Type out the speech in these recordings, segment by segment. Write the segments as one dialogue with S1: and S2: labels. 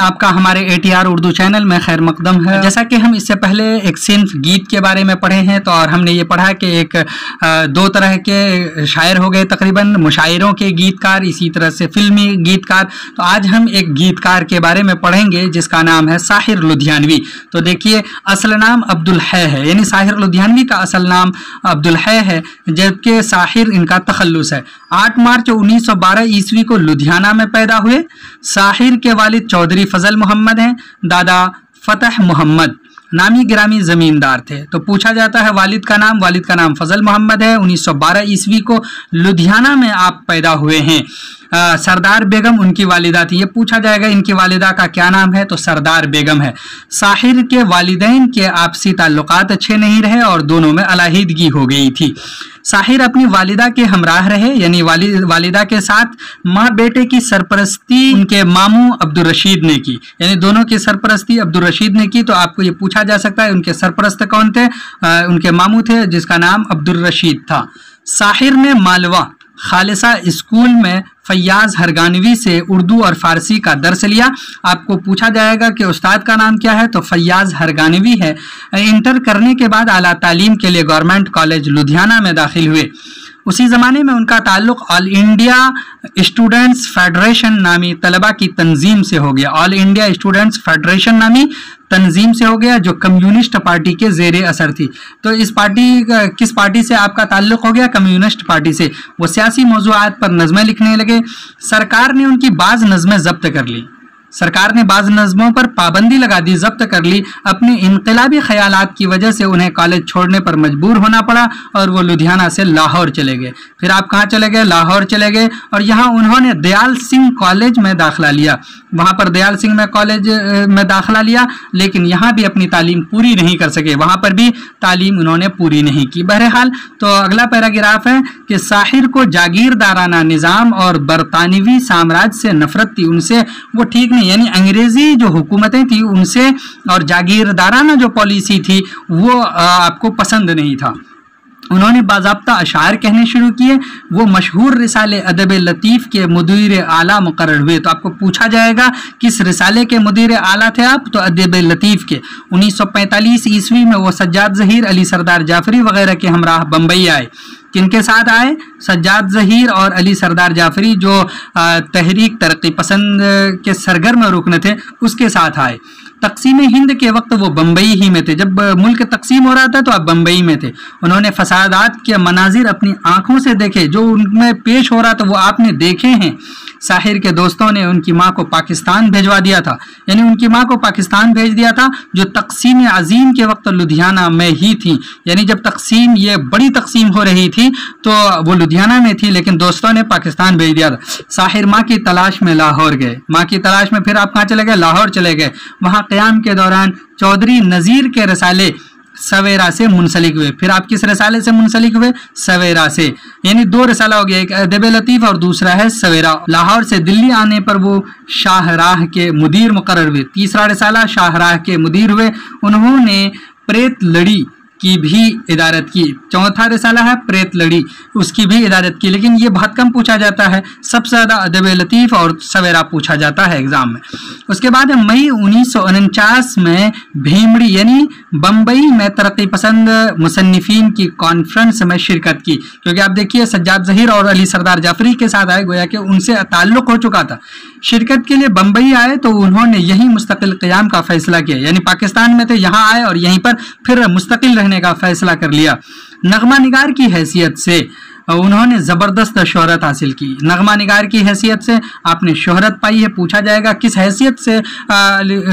S1: आपका हमारे ATR Urdu channel में खैर मकदम है। जैसा कि हम इससे पहले एक सिंफ गीत के बारे में पढ़े हैं, तो और हमने ये पढ़ा कि एक दो तरह के शायर हो गए तकरीबन, मुशायरों के गीतकार, इसी तरह से फिल्मी गीतकार। तो आज हम एक गीतकार के बारे में पढ़ेंगे जिसका नाम है साहिर लुधियानवी। तो देखिए, असल नाम अब्दुल है, यानी साहिर लुधियानवी का असल नाम अब्दुल है, जबकि साहिर इनका तखल्लुस है। 8 मार्च 1912 ईस्वी को लुधियाना में पैदा हुए। साहिर के वालिद चौधरी फजल मोहम्मद हैं, दादा फतह मोहम्मद नामी गिरामी ज़मींदार थे। तो पूछा जाता है वालिद का नाम फजल मोहम्मद है। 1912 ईस्वी को लुधियाना में आप पैदा हुए हैं। सरदार बेगम उनकी वालिदा थी। ये पूछा जाएगा इनकी वालिदा का क्या नाम है, तो सरदार बेगम है। साहिर के वालिदैन के आपसी ताल्लुकात अच्छे नहीं रहे और दोनों में अलहीदगी हो गई थी। साहिर अपनी वालिदा के हमराह रहे, यानी वालिदा के साथ। माँ बेटे की सरपरस्ती उनके मामू अब्दुल रशीद ने की, यानी दोनों की सरपरस्ती अब्दुल रशीद ने की। तो आपको ये पूछा जा सकता है उनके सरपरस्त कौन थे, उनके मामू थे जिसका नाम अब्दुल रशीद था। साहिर ने मालवा खालिसा स्कूल में फैयाज हरगानवी से उर्दू और फारसी का दर्स लिया। आपको पूछा जाएगा कि उस्ताद का नाम क्या है, तो फैयाज हरगानवी है। इंटर करने के बाद आला तालीम के लिए गवर्नमेंट कॉलेज लुधियाना में दाखिल हुए। उसी ज़माने में उनका ताल्लुक़ ऑल इंडिया स्टूडेंट्स फेडरेशन नामी तलबा की तंजीम से हो गया। ऑल इंडिया स्टूडेंट्स फेडरेशन नामी तंजीम से हो गया, जो कम्युनिस्ट पार्टी के ज़ेरे असर थी। तो इस पार्टी, किस पार्टी से आपका ताल्लुक़ हो गया? कम्युनिस्ट पार्टी से। वो सियासी मौज़ूआत पर नज़में लिखने लगे। सरकार ने उनकी बाज़ नज़में ज़ब्त कर ली। सरकार ने बाज़ नज़मों पर पाबंदी लगा दी, जब्त कर ली। अपने इनकलाबी ख्यालात की वजह से उन्हें कॉलेज छोड़ने पर मजबूर होना पड़ा और वो लुधियाना से लाहौर चले गए। फिर आप कहाँ चले गए? लाहौर चले गए और यहाँ उन्होंने दयाल सिंह कॉलेज में दाखिला लिया। वहाँ पर दयाल सिंह में कॉलेज में दाखिला लिया, लेकिन यहाँ भी अपनी तालीम पूरी नहीं कर सके। वहाँ पर भी तालीम उन्होंने पूरी नहीं की। बहरहाल, तो अगला पैराग्राफ है कि साहिर को जागीरदाराना निज़ाम और बरतानवी साम्राज्य से नफरत थी। उनसे वो ठीक नहीं, यानी अंग्रेजी जो हुकूमतें थी उनसे और जागीरदाराना जो पॉलिसी थी वो आपको पसंद नहीं था। उन्होंने बाज़ाब्ता अशार कहने शुरू किए। वो मशहूर रिसाले अदब लतीफ़ के मुदीर आला मुकर्रर हुए। तो आपको पूछा जाएगा किस रिसाले के मुदीर आला थे आप, तो अदब लतीफ़ के। 1945 ईस्वी में वो सज्जाद ज़हीर, अली सरदार जाफरी वगैरह के हमराह बम्बई आए। किनके साथ आए? सज्जाद ज़हीर और अली सरदार जाफरी, जो तहरीक तरक्की पसंद के सरगर्म रुकन थे, उसके साथ आए। तकसीम हिंद के वक्त वो बम्बई ही में थे। जब मुल्क तकसीम हो रहा था तो आप बम्बई में थे। उन्होंने फसादात के मनाजिर अपनी आंखों से देखे, जो उनमें पेश हो रहा था वो आपने देखे हैं। साहिर के दोस्तों ने उनकी माँ को पाकिस्तान भेजवा दिया था, यानी उनकी माँ को पाकिस्तान भेज दिया था, जो तकसीम अजीम के वक्त लुधियाना में ही थी। यानी जब तकसीम, ये बड़ी तकसीम हो रही थी, तो वो लुधियाना में थी, लेकिन दोस्तों ने पाकिस्तान भेज दिया था। साहिर माँ की तलाश में लाहौर गए। माँ की तलाश में फिर आप कहाँ चले गए? लाहौर चले गए। वहाँ क़याम के दौरान चौधरी नज़ीर के रसाले सवेरा से मुंसलिक हुए। फिर आप किस रसाले से मुंसलिक हुए? सवेरा से। यानी 2 रसाला हो गया, एक अदब लतीफ़ और दूसरा है सवेरा। लाहौर से दिल्ली आने पर वो शाहराह के मुदीर मुकर्रर हुए। तीसरा रसाला शाहराह के मुदीर हुए। उन्होंने प्रेत लड़ी की भी इदारत की। चौथा रिसाला है प्रेत लड़ी, उसकी भी इदारत की। लेकिन ये बहुत कम पूछा जाता है, सबसे ज़्यादा अदब लतीफ़ और सवेरा पूछा जाता है एग्ज़ाम में। उसके बाद मई 1949 में भीमड़ी यानी बम्बई में तरक्की पसंद मुसन्निफ़ीन की कॉन्फ्रेंस में शिरकत की। क्योंकि आप देखिए, सज्जाद ज़हीर और अली सरदार जाफरी के साथ आए, गोया कि उनसे ताल्लुक़ हो चुका था। शिरकत के लिए बम्बई आए तो उन्होंने यहीं मुस्तकिल क़याम का फ़ैसला किया। यानी पाकिस्तान में थे, यहाँ आए और यहीं पर फिर मुस्तकिल रहने का फ़ैसला कर लिया। नगमा निगार की हैसियत से उन्होंने ज़बरदस्त शोहरत हासिल की। नगमा निगार की हैसियत से आपने शोहरत पाई है। पूछा जाएगा किस हैसियत से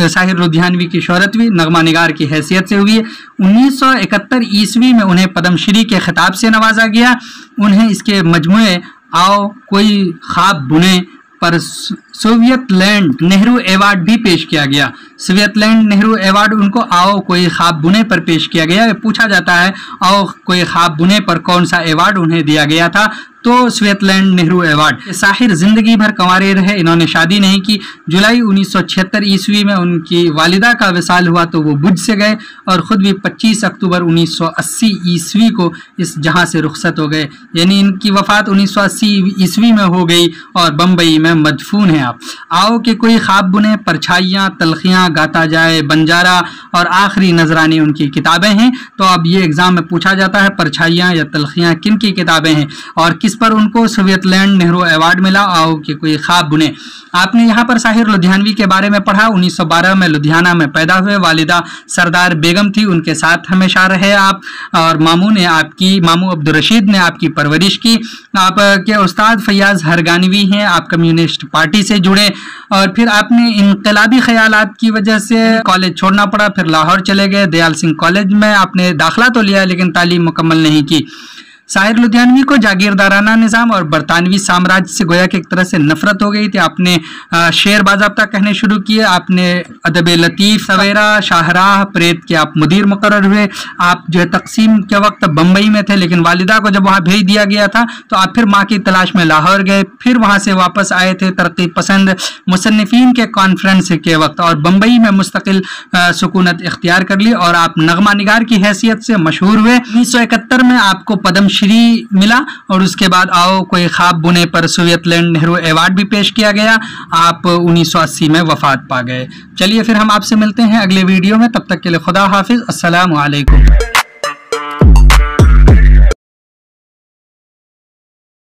S1: साहिर लुधियानवी की शोहरत हुई? नगमा निगार की हैसियत से हुई है। 1971 ईस्वी में उन्हें पद्मश्री के खिताब से नवाजा गया। उन्हें इसके मजमूए आओ कोई ख्वाब बुने पर सोवियत लैंड नेहरू अवार्ड भी पेश किया गया। सोवियत लैंड नेहरू अवार्ड उनको आओ कोई ख्वाब बुने पर पेश किया गया। पूछा जाता है आओ कोई ख्वाब बुने पर कौन सा अवार्ड उन्हें दिया गया था, तो स्विट्जरलैंड नेहरू अवार्ड। साहिर जिंदगी भर कंवारे रहे, इन्होंने शादी नहीं की। जुलाई 1976 ईस्वी में उनकी वालिदा का विसाल हुआ तो वो बुझ से गए और ख़ुद भी 25 अक्टूबर 1980 ईस्वी को इस जहां से रुखसत हो गए, यानी इनकी वफ़ात 1980 ईस्वी में हो गई और बम्बई में मदफून है आप। आओ कि कोई ख्वाब बुने, परछाइयाँ, तलखियाँ, गाता जाए बंजारा और आखिरी नजरानी उनकी किताबें हैं। तो अब ये एग्ज़ाम में पूछा जाता है परछाइयाँ या तलखियाँ किन की किताबें हैं और किस पर उनको स्विट्जरलैंड नेहरू अवार्ड मिला। आओ कि कोई ख्वाब बुने। आपने यहाँ पर साहिर लुधियानवी के बारे में पढ़ा। 1912 में लुधियाना में पैदा हुए, वालिदा सरदार बेगम थी, उनके साथ हमेशा रहे आप, और मामू अब्दुल रशीद ने आपकी परवरिश की। आपके उस्ताद फैयाज हरगानवी हैं, आप कम्युनिस्ट पार्टी से जुड़े और फिर आपने इनकलाबी ख्यालात की वजह से कॉलेज छोड़ना पड़ा, फिर लाहौर चले गए। दयाल सिंह कॉलेज में आपने दाखिला तो लिया लेकिन तालीम मुकम्मल नहीं की। साहिर लुधियानवी को जागीरदाराना निज़ाम और बरतानवी साम्राज्य से गोया कि एक तरह से नफरत हो गई थी। आपने शेर बाज़ाब्ता कहने शुरू किए, आपने अदब लतीफ़, सवेरा, शाहराह, प्रेत के आप मुदीर मुकर्रर हुए। आप जो है तकसीम के वक्त बम्बई में थे, लेकिन वालिदा को जब वहाँ भेज दिया गया था तो आप फिर माँ की तलाश में लाहौर गए, फिर वहाँ से वापस आए थे तरक्की पसंद मुसन्निफ़ीन के कॉन्फ्रेंस के वक्त और बम्बई में मुस्तकिल सुकूनत इख्तियार कर ली और आप नगमा निगार की हैसियत से मशहूर हुए। 1971 में आपको पद्म श्री मिला और उसके बाद आओ कोई ख्वाब बुने पर स्विट्जरलैंड नेहरू अवार्ड भी पेश किया गया। आप 1980 में वफात पा गए। चलिए फिर हम आपसे मिलते हैं अगले वीडियो में, तब तक के लिए खुदा हाफिज, अस्सलामु अलैकुम।